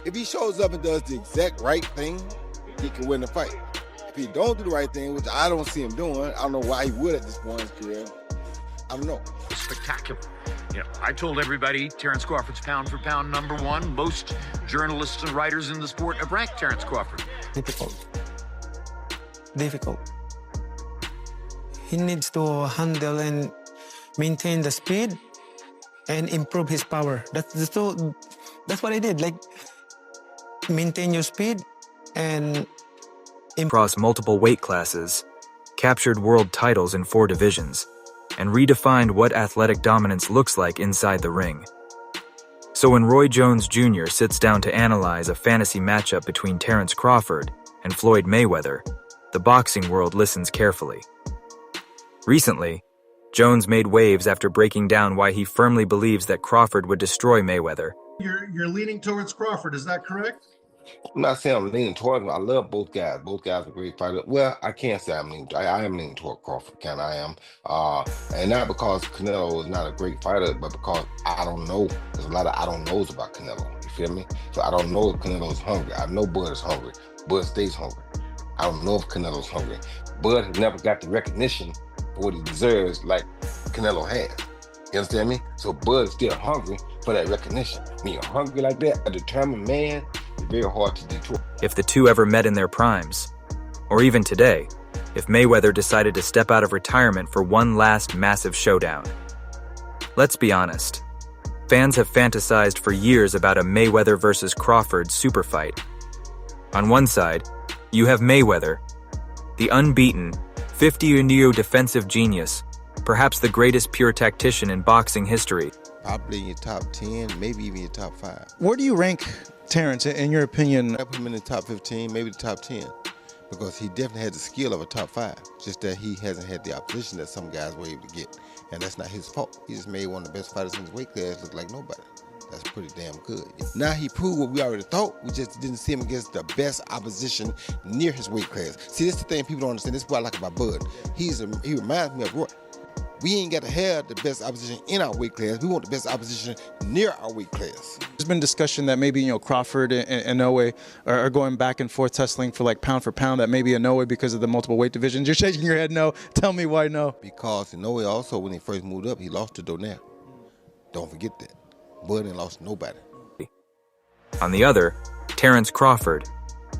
If he shows up and does the exact right thing, he can win the fight. If he don't do the right thing, which I don't see him doing, I don't know why he would at this point in his career. I don't know. Spectacular. You know, I told everybody Terence Crawford's pound for pound #1. Most journalists and writers in the sport have ranked Terence Crawford. Difficult. He needs to handle and maintain the speed and improve his power. That's what I did. Like, maintain your speed and across multiple weight classes, captured world titles in 4 divisions, and redefined what athletic dominance looks like inside the ring. So when Roy Jones Jr. sits down to analyze a fantasy matchup between Terence Crawford and Floyd Mayweather, the boxing world listens carefully. Recently, Jones made waves after breaking down why he firmly believes that Crawford would destroy Mayweather. You're leaning towards Crawford, is that correct? I'm not saying I'm leaning toward him. I love both guys. Both guys are great fighters. Well, I can't say I'm leaning. I am leaning toward Crawford. I am. And not because Canelo is not a great fighter, but because I don't know. There's a lot of I don't knows about Canelo. You feel me? So I don't know if Canelo's hungry. I know Bud is hungry. Bud stays hungry. I don't know if Canelo's hungry. Bud has never got the recognition for what he deserves like Canelo has. You understand me? So Bud is still hungry for that recognition. When you're hungry like that, a determined man, it's very hard to detour. If the two ever met in their primes, or even today, if Mayweather decided to step out of retirement for one last massive showdown. Let's be honest. Fans have fantasized for years about a Mayweather versus Crawford super fight. On one side, you have Mayweather, the unbeaten, 50-year defensive genius, perhaps the greatest pure tactician in boxing history. Probably in your top 10, maybe even your top 5. Where do you rank Terence, in your opinion? I put him in the top 15, maybe the top 10, because he definitely had the skill of a top 5. Just that he hasn't had the opposition that some guys were able to get, and that's not his fault. He just made one of the best fighters in his weight class look like nobody. That's pretty damn good. Now he proved what we already thought. We just didn't see him against the best opposition near his weight class. See, this is the thing people don't understand. This is what I like about Bud. He reminds me of Roy. We ain't got to have the best opposition in our weight class. We want the best opposition near our weight class. There's been discussion that maybe, Crawford and Inoue are going back and forth tussling for pound for pound, that maybe Inoue because of the multiple weight divisions. You're shaking your head no. Tell me why no. Because Inoue also, when he first moved up, he lost to Donnell. Don't forget that. Bud ain't lost to nobody. On the other, Terence Crawford,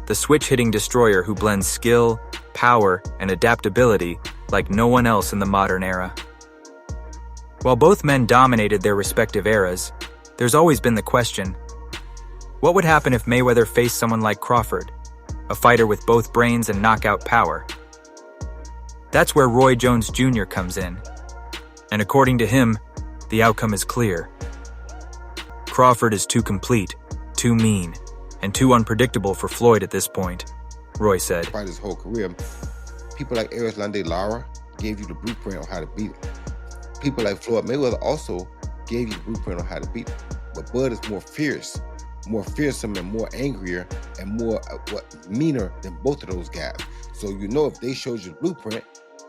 the switch-hitting destroyer who blends skill, power, and adaptability like no one else in the modern era. While both men dominated their respective eras, there's always been the question, what would happen if Mayweather faced someone like Crawford, a fighter with both brains and knockout power? That's where Roy Jones Jr. comes in. And according to him, the outcome is clear. Crawford is too complete, too mean, and too unpredictable for Floyd at this point, Roy said. Fight his whole career, people like Erislandy Lara gave you the blueprint on how to beat him. People like Floyd Mayweather also gave you the blueprint on how to beat him. But Bud is more fierce, more fearsome and more angrier and more meaner than both of those guys. So if they showed you the blueprint,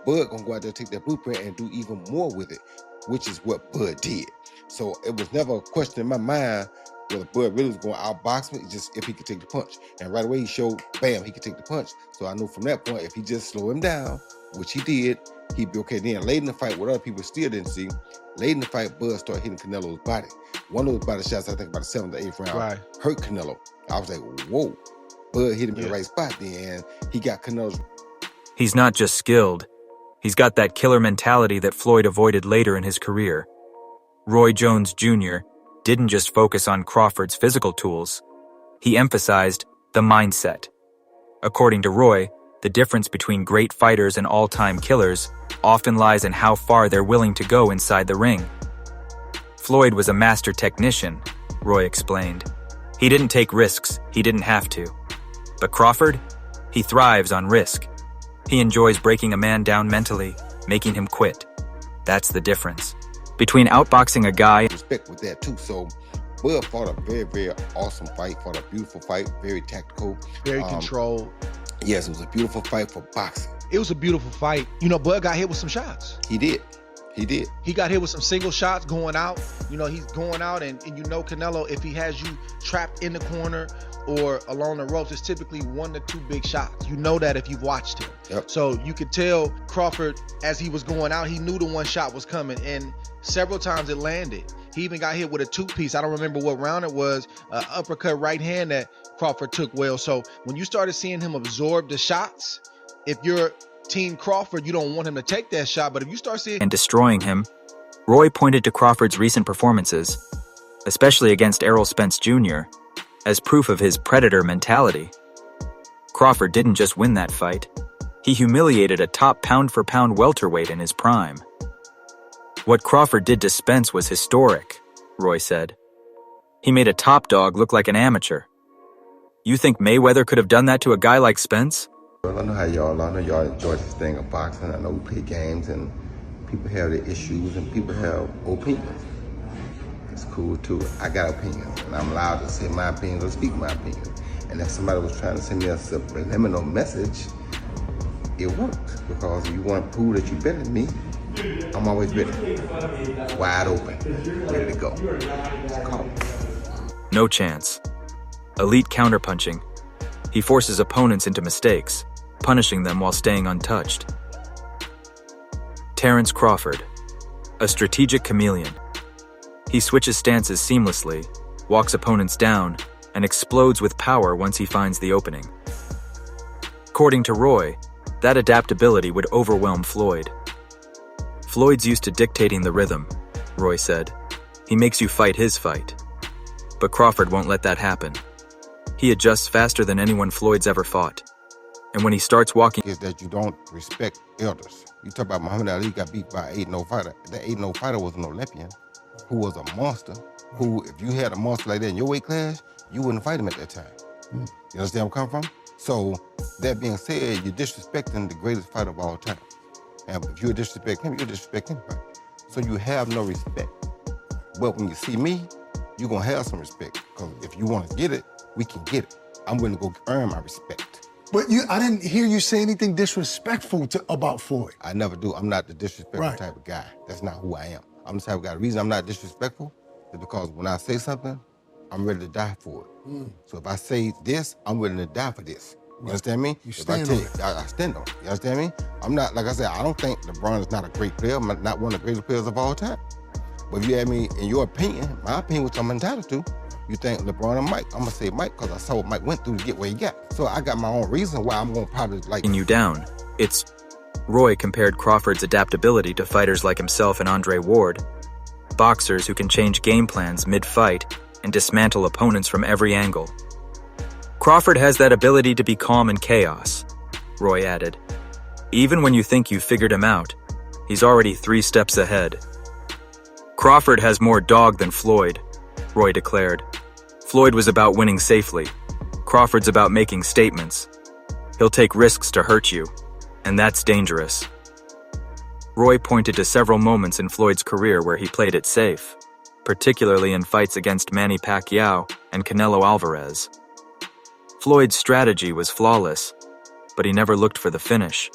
Bud gonna go out there and take that blueprint and do even more with it, which is what Bud did. So it was never a question in my mind whether Bud really was going to outbox me, just if he could take the punch. And right away he showed, bam, he could take the punch. So I knew from that point, if he just slow him down, which he did, he'd be okay. Then late in the fight, what other people still didn't see, late in the fight, Bud started hitting Canelo's body. One of those body shots, I think about the 7th or 8th round, hurt Canelo. I was like, whoa. Bud hit him in the right spot then, and he got Canelo's. He's not just skilled. He's got that killer mentality that Floyd avoided later in his career. Roy Jones Jr. didn't just focus on Crawford's physical tools. He emphasized the mindset. According to Roy, the difference between great fighters and all-time killers often lies in how far they're willing to go inside the ring. Floyd was a master technician, Roy explained. He didn't take risks, he didn't have to. But Crawford? He thrives on risk. He enjoys breaking a man down mentally, making him quit. That's the difference between outboxing a guy. Respect with that too. So Bud fought a very, very awesome fight, fought a beautiful fight, very tactical. Very controlled. Yes, it was a beautiful fight for boxing. It was a beautiful fight. Bud got hit with some shots. He did. He did. He got hit with some single shots going out. You know, he's going out, and you know Canelo, if he has you trapped in the corner or along the ropes, it's typically 1 to 2 big shots. You know that if you've watched him. Yep. So you could tell Crawford, as he was going out, he knew the one shot was coming, and several times it landed. He even got hit with a 2-piece. I don't remember what round it was, uppercut right hand that Crawford took well. So when you started seeing him absorb the shots, if you're Team Crawford, you don't want him to take that shot, but if you start seeing and destroying him, Roy pointed to Crawford's recent performances, especially against Errol Spence Jr., as proof of his predator mentality. Crawford didn't just win that fight, he humiliated a top pound-for-pound welterweight in his prime. What Crawford did to Spence was historic, Roy said. He made a top dog look like an amateur. You think Mayweather could have done that to a guy like Spence? Well, I know I know y'all enjoy this thing of boxing. I know we play games and people have their issues and people have opinions. It's cool too. I got opinions and I'm allowed to say my opinions or speak my opinions. And if somebody was trying to send me a subliminal message, it worked. Because if you want to prove that you're better than me, I'm always ready. Wide open, ready to go. Just call me. No chance. Elite counterpunching. He forces opponents into mistakes, punishing them while staying untouched. Terence Crawford, a strategic chameleon. He switches stances seamlessly, walks opponents down, and explodes with power once he finds the opening. According to Roy, that adaptability would overwhelm Floyd. Floyd's used to dictating the rhythm, Roy said. He makes you fight his fight. But Crawford won't let that happen. He adjusts faster than anyone Floyd's ever fought. And when he starts walking... is that you don't respect elders. You talk about Muhammad Ali got beat by an 8-0 fighter. That 8-0 fighter was an Olympian who was a monster, who, if you had a monster like that in your weight class, you wouldn't fight him at that time. You understand where I'm coming from? So, that being said, you're disrespecting the greatest fighter of all time. And if you disrespect him, you disrespect anybody. So you have no respect. But when you see me, you're gonna have some respect. Because if you wanna get it, we can get it. I'm willing to go earn my respect. But I didn't hear you say anything disrespectful about Floyd. I never do. I'm not the disrespectful type of guy. That's not who I am. I'm the type of guy. The reason I'm not disrespectful is because when I say something, I'm ready to die for it. So if I say this, I'm willing to die for this. You understand me? You if stand I on it. I stand on it. You understand me? I'm not, like I said, I don't think LeBron is not a great player. I'm not one of the greatest players of all time. But if you ask me, in your opinion, my opinion, which I'm entitled to, you think LeBron and Mike. I'm gonna say Mike because I saw what Mike went through to get where he got. So I got my own reason why I'm gonna probably like... you down. It's... Roy compared Crawford's adaptability to fighters like himself and Andre Ward, boxers who can change game plans mid-fight and dismantle opponents from every angle. Crawford has that ability to be calm in chaos, Roy added. Even when you think you've figured him out, he's already 3 steps ahead. Crawford has more dog than Floyd, Roy declared. Floyd was about winning safely. Crawford's about making statements. He'll take risks to hurt you, and that's dangerous. Roy pointed to several moments in Floyd's career where he played it safe, particularly in fights against Manny Pacquiao and Canelo Alvarez. Floyd's strategy was flawless, but he never looked for the finish.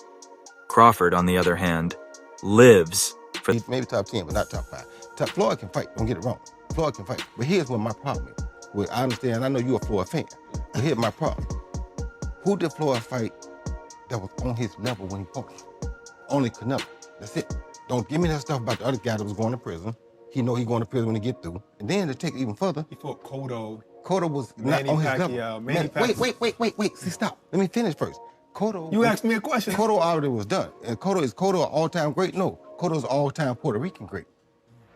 Crawford, on the other hand, lives for... He's maybe top 10, but not top 5. Floyd can fight, don't get it wrong. Floyd can fight, but here's what my problem is. Well, I understand, I know you're a Floyd fan, but here's my problem. Who did Floyd fight that was on his level when he fought? Only Canelo, that's it. Don't give me that stuff about the other guy that was going to prison. He know he going to prison when he get through. And then to take it even further. He fought Cotto. Cotto was not on his level. Wait, see, stop. Let me finish first. Cotto... You asked me a question. Cotto already was done. And is Cotto an all-time great? No, Cotto's an all-time Puerto Rican great.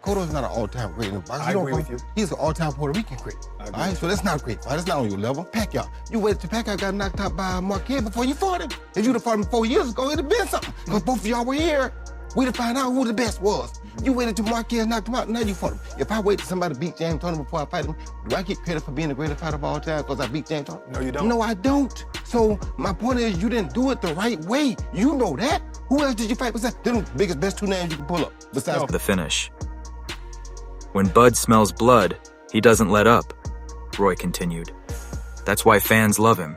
Cotto's not an all-time great in the boxing. I agree with you. He's an all-time Puerto Rican great. All right, so that's not great. That's not on your level. Pacquiao, you waited till Pacquiao got knocked out by Marquez before you fought him. If you'd have fought him 4 years ago, it'd have been something. Because both of y'all were here. We'd have found out who the best was. You waited till Marquez knocked him out, now you fought him. If I wait till somebody beat James Toney before I fight him, do I get credit for being the greatest fighter of all time because I beat James Toney? No, you don't. No, I don't. So my point is, you didn't do it the right way. You know that. Who else did you fight besides? They're the biggest, best 2 names you can pull up. Besides the finish. When Bud smells blood, he doesn't let up, Roy continued. That's why fans love him.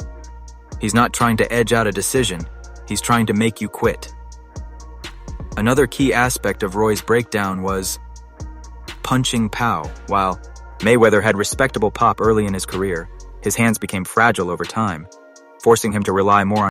He's not trying to edge out a decision. He's trying to make you quit. Another key aspect of Roy's breakdown was punching pow. While Mayweather had respectable pop early in his career, his hands became fragile over time, forcing him to rely more on